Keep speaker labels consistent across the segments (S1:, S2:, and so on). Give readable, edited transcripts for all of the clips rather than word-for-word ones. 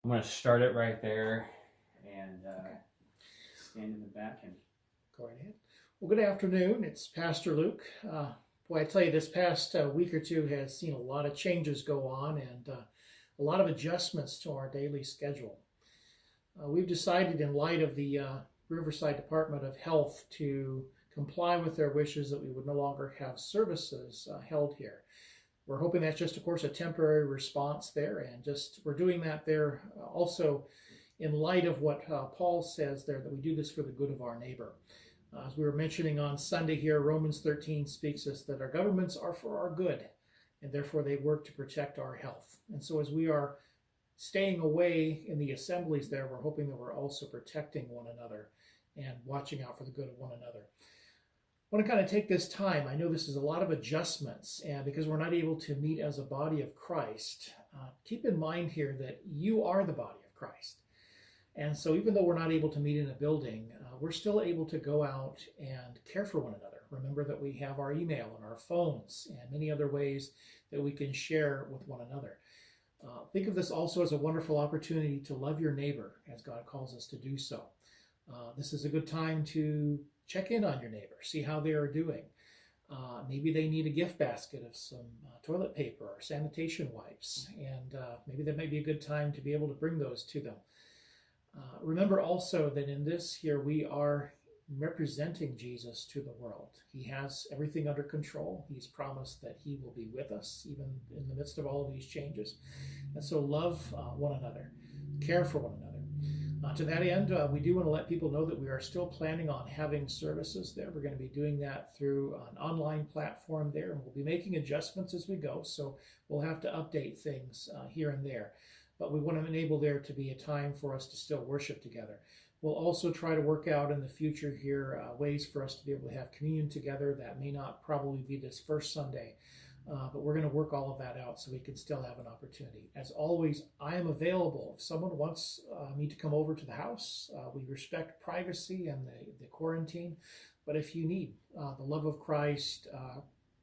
S1: I'm going to start it right there and stand in the back and
S2: Go right ahead. Well, good afternoon. It's Pastor Luke. Boy, I tell you, this past week or two has seen a lot of changes go on and a lot of adjustments to our daily schedule. We've decided, in light of the Riverside Department of Health, to comply with their wishes that we would no longer have services held here. We're hoping that's just, of course, a temporary response there, and just we're doing that there also in light of what Paul says there, that we do this for the good of our neighbor. As we were mentioning on Sunday here, Romans 13 speaks us that our governments are for our good, and therefore they work to protect our health. And so as we are staying away in the assemblies there, we're hoping that we're also protecting one another and watching out for the good of one another. I want to kind of take this time. I know this is a lot of adjustments, and because we're not able to meet as a body of Christ, keep in mind here that you are the body of Christ. And so even though we're not able to meet in a building, we're still able to go out and care for one another. Remember that we have our email and our phones and many other ways that we can share with one another. Think of this also as a wonderful opportunity to love your neighbor as God calls us to do so. This is a good time to check in on your neighbor, see how they are doing. Maybe they need a gift basket of some toilet paper or sanitation wipes, and maybe that might be a good time to be able to bring those to them. Remember also that in this here we are representing Jesus to the world. He has everything under control. He's promised that he will be with us even in the midst of all of these changes. And so love one another, care for one another. To that end, we do want to let people know that we are still planning on having services there. We're going to be doing that through an online platform there, and we'll be making adjustments as we go, so we'll have to update things here and there. But we want to enable there to be a time for us to still worship together. We'll also try to work out in the future here ways for us to be able to have communion together. That may not probably be this first Sunday, but we're going to work all of that out so we can still have an opportunity. As always, I am available. If someone wants me to come over to the house, we respect privacy and the quarantine. But if you need the love of Christ,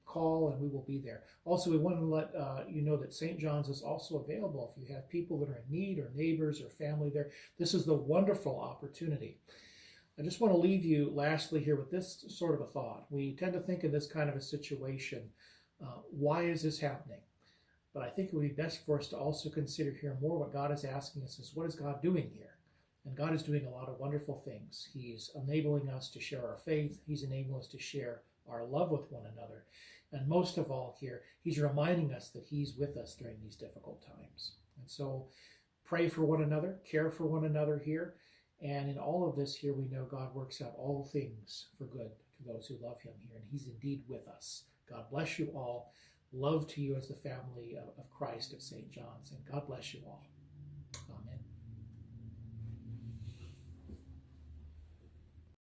S2: call and we will be there. Also, we want to let you know that St. John's is also available if you have people that are in need or neighbors or family there. This is the wonderful opportunity. I just want to leave you lastly here with this sort of a thought. We tend to think in this kind of a situation, why is this happening? But I think it would be best for us to also consider here more what God is asking us is, what is God doing here? And God is doing a lot of wonderful things. He's enabling us to share our faith. He's enabling us to share our love with one another. And most of all here, he's reminding us that he's with us during these difficult times. And so pray for one another, care for one another here. And in all of this here, we know God works out all things for good to those who love him here. And he's indeed with us. God bless you all. Love to you as the family of Christ of St. John's. And God bless you all.